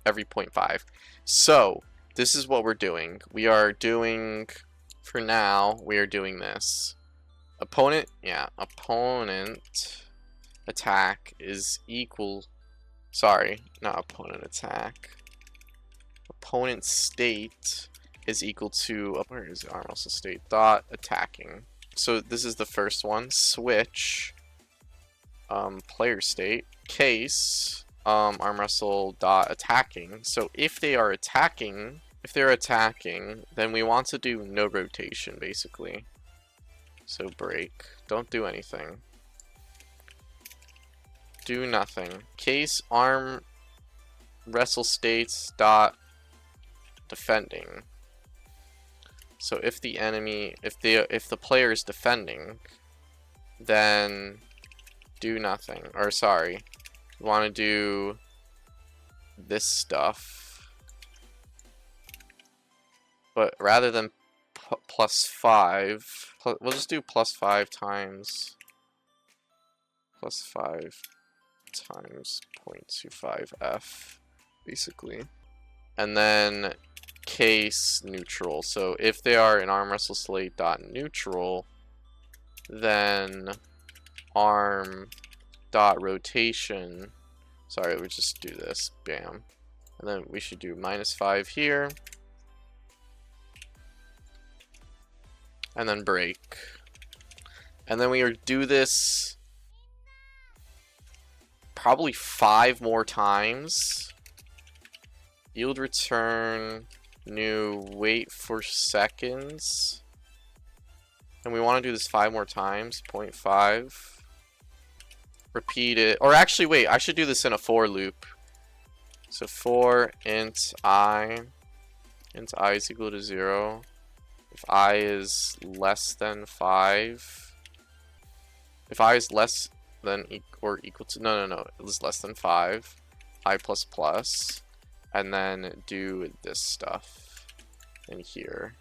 every 0.5. So this is what we're doing. We are doing, for now, we are doing this. Opponent attack is equal, sorry, not opponent attack. Opponent state is equal to, where is it? Arm wrestle state dot attacking. So this is the first one. Switch player state case arm wrestle dot attacking. So if they are attacking, then we want to do no rotation basically. So break. Don't do anything. Do nothing. Case arm wrestle states dot defending. So if the enemy, if the player is defending, then do nothing. Or sorry, we want to do this stuff, but rather than +5, we'll just do +5 times +5 times 0.25f basically, and then case neutral. So if they are an arm wrestle slate dot neutral, then arm dot rotation, sorry, we just do this, bam, and then we should do -5 here, and then break, and then we do this probably 5 more times. Yield return new, wait for seconds, and we want to do this 5 more times. 0.5, repeat it, or actually wait, I should do this in a for loop. So for int I is equal to 0, if I is less than 5, if I is less than or equal to, no, it is less than 5, I plus plus, and then do this stuff in here,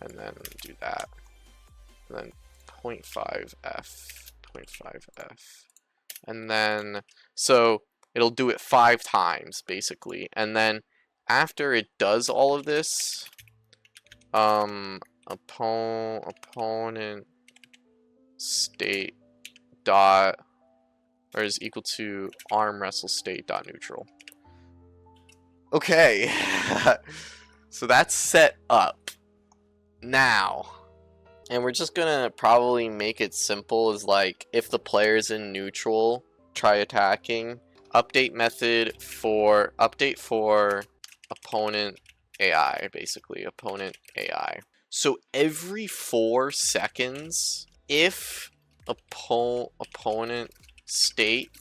and then do that, and then 0.5f, and then, so it'll do it 5 times basically, and then after it does all of this, opponent state dot, or is equal to arm wrestle state dot neutral. Okay, so that's set up now, and we're just gonna probably make it simple as like, if the player's in neutral, try attacking. Update method for opponent AI, basically opponent AI. So every 4 seconds, if opponent state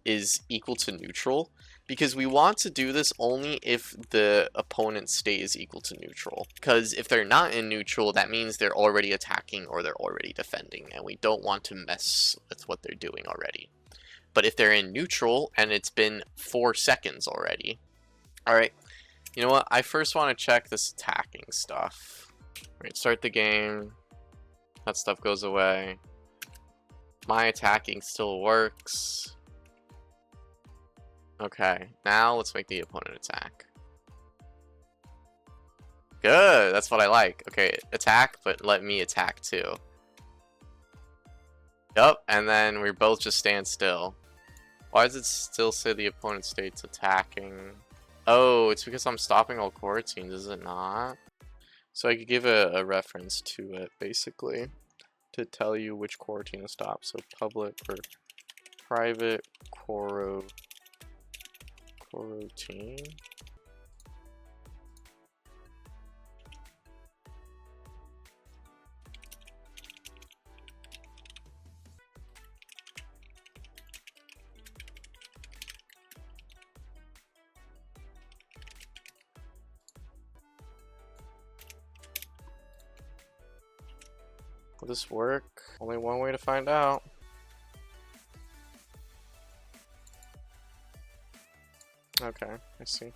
is equal to neutral, because we want to do this only if the opponent's state is equal to neutral. Because if they're not in neutral, that means they're already attacking or they're already defending, and we don't want to mess with what they're doing already. But if they're in neutral and it's been 4 seconds already, alright, you know what? I first want to check this attacking stuff. Alright, start the game. That stuff goes away. My attacking still works. Okay, now let's make the opponent attack. Good, that's what I like. Okay, attack, but let me attack too. Yup, and then we both just stand still. Why does it still say the opponent state's attacking? Oh, it's because I'm stopping all coroutines, is it not? So I could give a reference to it, basically, to tell you which coroutine to stop. So public or private coroutine. Will this work? Only one way to find out. Okay, I see.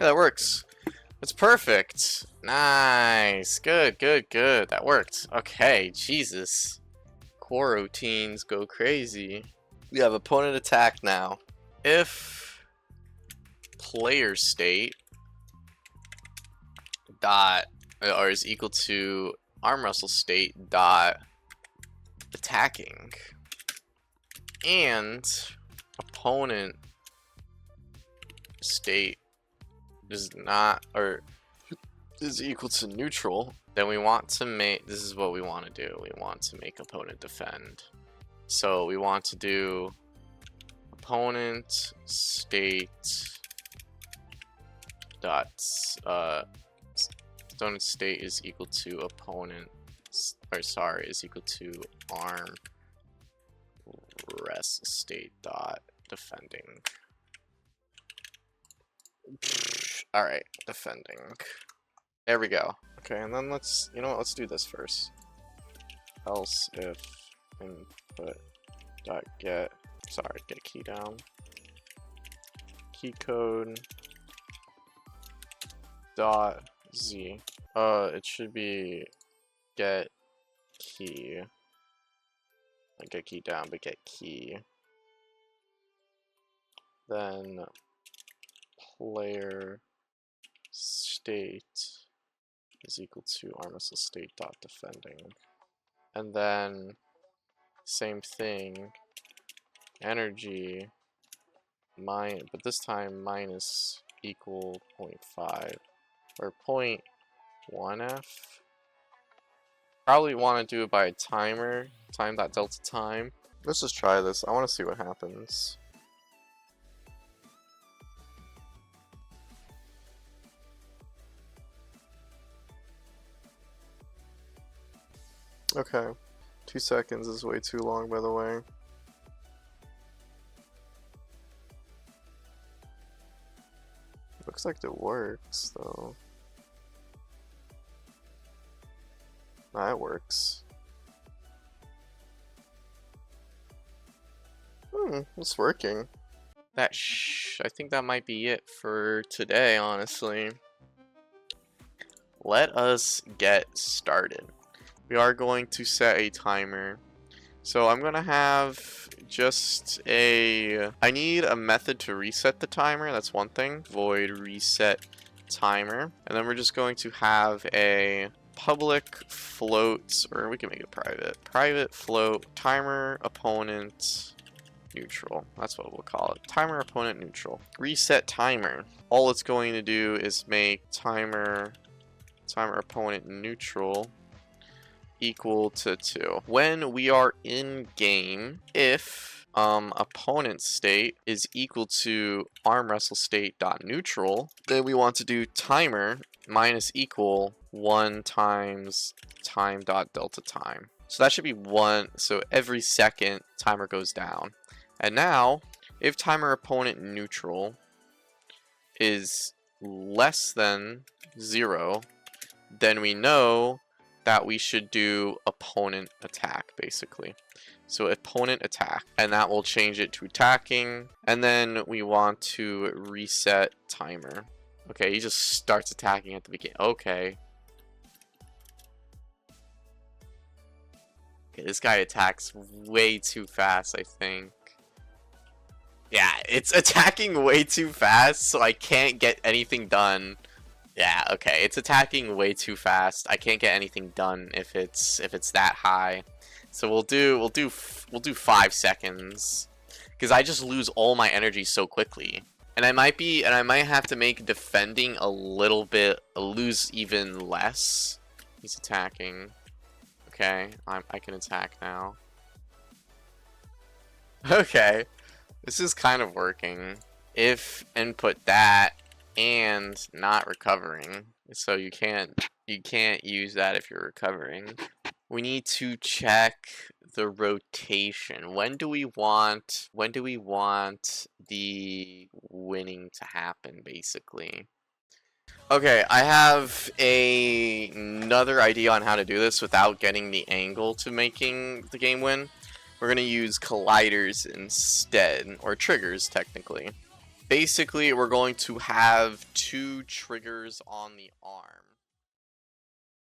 Yeah, that works. That's perfect. Nice. Good, good, good. That worked. Okay, Jesus. Core routines go crazy. We have opponent attack now. If player state dot or is equal to arm wrestle state dot attacking and opponent state is not or is equal to neutral, then we want to make, this is what we want to do. We want to make opponent defend. So we want to do opponent state dot opponent state is equal to opponent, or sorry, is equal to arm rest state dot defending. All right, defending. There we go. Okay, and then let's, you know what, let's do this first. Else if input dot get, sorry, get key down. Key code dot z. It should be get key. Not get key down, but get key. Then player state is equal to arm wrestle state dot defending, and then same thing, energy but this time minus equal 0.5 or 0.1f. Probably want to do it by a timer, time that delta time. Let's just try this. I want to see what happens. Okay, 2 seconds is way too long, by the way. Looks like it works, though. Nah, it works. It's working. I think that might be it for today, honestly. Let us get started. We are going to set a timer. So I'm gonna have just I need a method to reset the timer, that's one thing. Void reset timer. And then we're just going to have a public float, or we can make it private. Private float timer opponent neutral. That's what we'll call it. Timer opponent neutral. Reset timer. All it's going to do is make timer opponent neutral equal to 2. When we are in game, if opponent state is equal to arm wrestle state dot neutral, then we want to do timer minus equal 1 times time dot delta time. So that should be 1. So every second timer goes down. And now, if timer opponent neutral is less than 0, then we know that we should do opponent attack, basically. So opponent attack, and that will change it to attacking. And then we want to reset timer. Okay, he just starts attacking at the beginning. Okay. Okay, this guy attacks way too fast, I think. Yeah, it's attacking way too fast, so I can't get anything done. Yeah, okay, it's attacking way too fast. I can't get anything done if it's that high. So we'll do 5 seconds, because I just lose all my energy so quickly. And I might have to make defending a little bit, lose even less. He's attacking. Okay, I can attack now. Okay, this is kind of working. If input that and not recovering, so you can't use that if you're recovering. We need to check the rotation. When do we want the winning to happen, basically? Okay, I have another idea on how to do this without getting the angle to making the game win. We're gonna use colliders instead, or triggers technically. basically we're going to have 2 triggers on the arm.